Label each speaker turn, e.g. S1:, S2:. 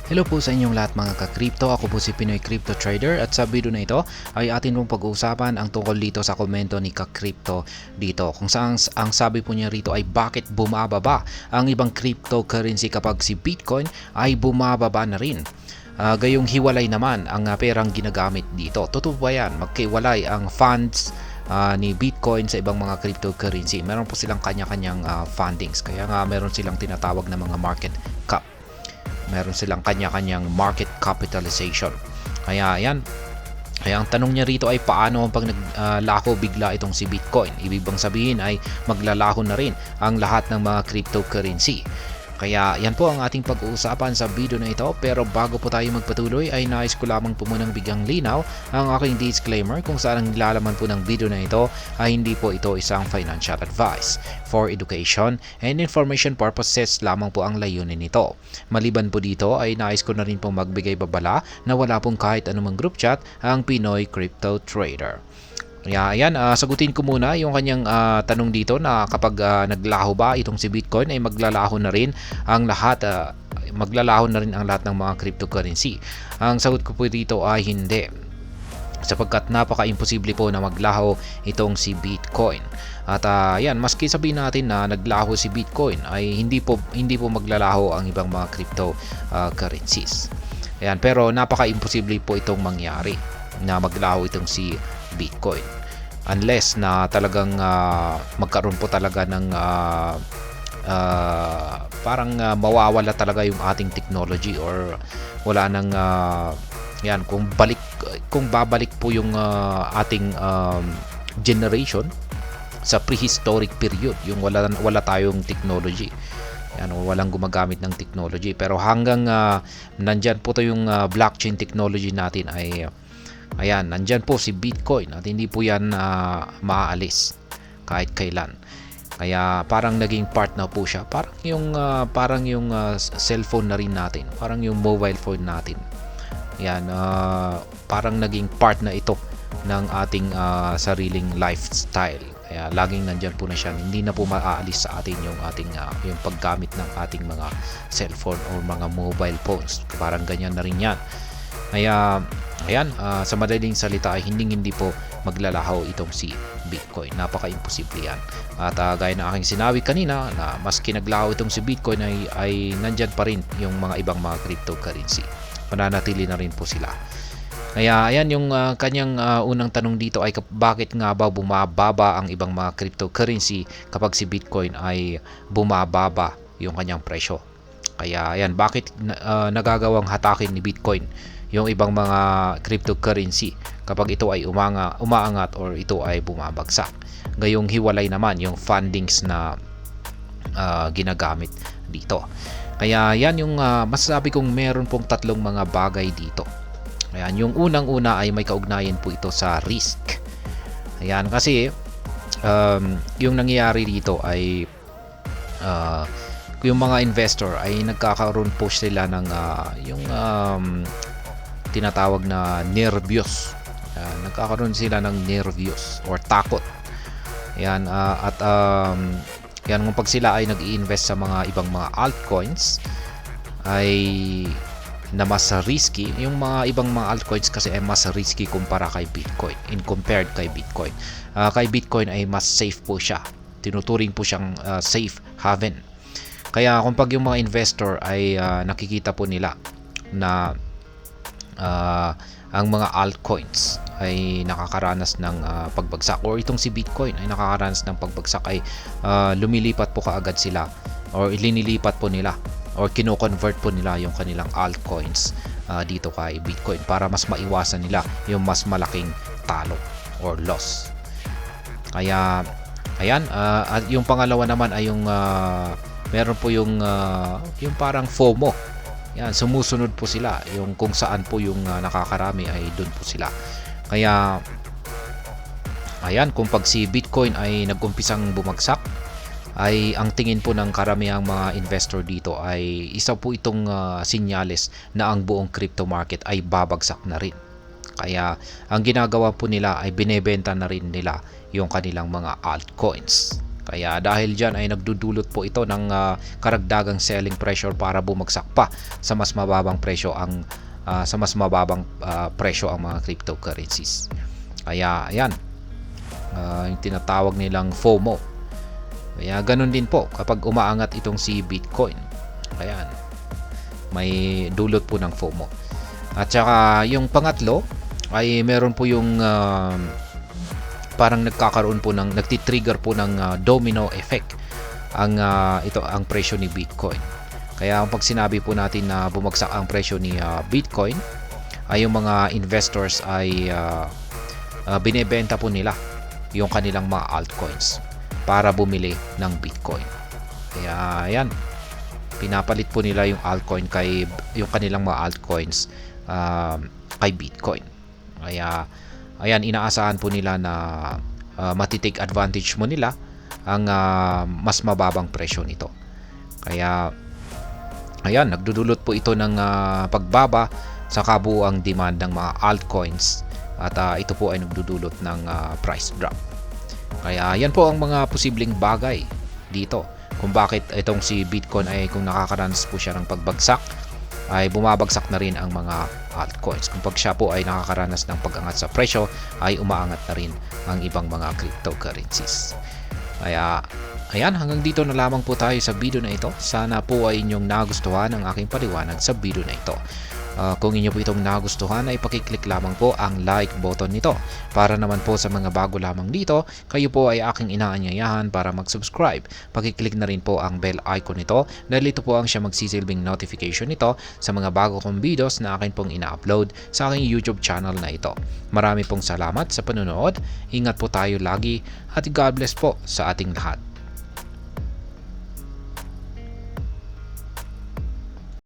S1: Hello po sa inyong lahat mga ka-crypto. Ako po si Pinoy Crypto Trader at sa video na ito ay atin pong pag-uusapan ang tungkol dito sa komento ni ka-crypto dito. Kung saan ang sabi po niya rito ay bakit bumababa ang ibang cryptocurrency kapag si Bitcoin ay bumababa na rin. Gayong hiwalay naman ang perang ginagamit dito. Totoo ba yan? Magkiwalay ang funds ni Bitcoin sa ibang mga cryptocurrency. Meron po silang kanya-kanyang fundings. Kaya nga meron silang tinatawag na mga market cap. Meron silang kanya-kanyang market capitalization. Kaya yan. Kaya ang tanong niya rito ay paano pag naglako bigla itong si Bitcoin? Ibig bang sabihin ay maglalaho na rin ang lahat ng mga cryptocurrency? Kaya yan po ang ating pag-uusapan sa video na ito, pero bago po tayo magpatuloy ay nais ko lamang po munang bigyang linaw ang aking disclaimer kung saan ang nilalaman po ng video na ito ay hindi po ito isang financial advice. For education and information purposes lamang po ang layunin nito. Maliban po dito ay nais ko na rin pong magbigay babala na wala pong kahit anumang group chat ang Pinoy Crypto Trader. Kaya ayan, sagutin ko muna yung kanyang tanong dito na kapag naglaho ba itong si Bitcoin ay maglalaho na rin ang lahat maglalaho na rin ang lahat ng mga cryptocurrency. Ang sagot ko po dito ay hindi. Sapagkat napaka-imposible po na maglaho itong si Bitcoin. At yan, maski sabihin natin na naglaho si Bitcoin ay hindi po maglalaho ang ibang mga cryptocurrencies. Ayan, pero napaka-imposible po itong mangyari na maglaho itong si Bitcoin unless na talagang magkaroon po talaga ng parang mawawala talaga yung ating technology or wala nang yan kung babalik po yung ating generation sa prehistoric period, yung wala tayong technology. Yan, walang gumagamit ng technology, pero hanggang nandyan po to yung blockchain technology natin ay ayan, nandyan po si Bitcoin at hindi po yan maaalis kahit kailan. Kaya parang naging part na po siya. Parang yung cellphone na rin natin. Parang yung mobile phone natin. Yan, parang naging part na ito ng ating sariling lifestyle. Kaya laging nandyan po na siya. Hindi na po maaalis sa atin yung ating yung paggamit ng ating mga cellphone or mga mobile phones. Parang ganyan na rin yan. Kaya ayan, sa madaling salita ay hindi po maglalaho itong si Bitcoin. Napaka-imposible yan. At gaya na aking sinabi kanina na maski naglaho itong si Bitcoin ay nandyan pa rin yung mga ibang mga cryptocurrency. Mananatili na rin po sila. Kaya ayan yung kanyang unang tanong dito ay bakit nga ba bumababa ang ibang mga cryptocurrency kapag si Bitcoin ay bumababa yung kanyang presyo. Kaya ayan, bakit nagagawang hatakin ni Bitcoin yung ibang mga cryptocurrency kapag ito ay umaangat or ito ay bumabagsak. Gayong hiwalay naman yung fundings na ginagamit dito. Kaya yan yung masasabi kong meron pong tatlong mga bagay dito. Ayan, yung unang-una ay may kaugnayan po ito sa risk. Ayan, kasi yung nangyayari dito ay yung mga investor ay nagkakaroon po sila ng yung tinatawag na nervyos. Nagkakaroon sila ng nervyos or takot. Yan, at yan, kung pag sila ay nag-i-invest sa mga ibang mga altcoins ay na mas risky, yung mga ibang mga altcoins kasi ay mas risky kumpara kay Bitcoin compared kay Bitcoin. Kay Bitcoin ay mas safe po siya. Tinuturing po siyang safe haven. Kaya kung pag yung mga investor ay nakikita po nila na ang mga altcoins ay nakakaranas ng pagbagsak or itong si Bitcoin ay nakakaranas ng pagbagsak ay lumilipat po kaagad sila or ilinilipat po nila or kino-convert po nila yung kanilang altcoins dito kay Bitcoin para mas maiwasan nila yung mas malaking talo or loss. Kaya ayan, at yung pangalawa naman ay yung meron po yung parang FOMO. Yan, sumusunod po sila. Yung kung saan po yung nakakarami ay doon po sila. Kaya ayan, kung pag si Bitcoin ay nagumpisang bumagsak, ay ang tingin po ng karamihang mga investor dito ay isa po itong sinyales na ang buong crypto market ay babagsak na rin. Kaya ang ginagawa po nila ay binebenta na rin nila yung kanilang mga altcoins. Kaya dahil dyan ay nagdudulot po ito ng karagdagang selling pressure para bumagsak pa sa mas mababang presyo ang mga cryptocurrencies. Kaya ayan, yung tinatawag nilang FOMO. Kaya ganun din po kapag umaangat itong si Bitcoin. Ayan, may dulot po ng FOMO. At saka yung pangatlo ay meron po yung parang nagti-trigger po ng domino effect ang presyo ni Bitcoin. Kaya pag sinabi po natin na bumagsak ang presyo ni Bitcoin, ay yung mga investors ay binebenta po nila yung kanilang mga altcoins para bumili ng Bitcoin. Kaya ayan, pinapalit po nila yung kanilang mga altcoins kay Bitcoin. Kaya ayan, inaasahan po nila na matitake advantage mo nila ang mas mababang presyo nito. Kaya ayan, nagdudulot po ito ng pagbaba sa kabuuang demand ng mga altcoins at ito po ay nagdudulot ng price drop. Kaya yan po ang mga posibleng bagay dito kung bakit itong si Bitcoin ay kung nakakaranas po siya ng pagbagsak ay bumabagsak na rin ang mga altcoins. Kung pag siya po ay nakakaranas ng pag-angat sa presyo ay umaangat na rin ang ibang mga cryptocurrencies. Kaya ayan, hanggang dito na lamang po tayo sa video na ito. Sana po ay inyong nagustuhan ang aking paliwanag sa video na ito. Kung inyo po itong nagustuhan ay pakiclick lamang po ang like button nito. Para naman po sa mga bago lamang dito, kayo po ay aking inaanyayahan para mag-subscribe. Pakiclick na rin po ang bell icon nito dahil ito po ang siya magsisilbing notification nito sa mga bago kong videos na akin pong ina-upload sa aking YouTube channel na ito. Marami pong salamat sa panonood. Ingat po tayo lagi at God bless po sa ating lahat.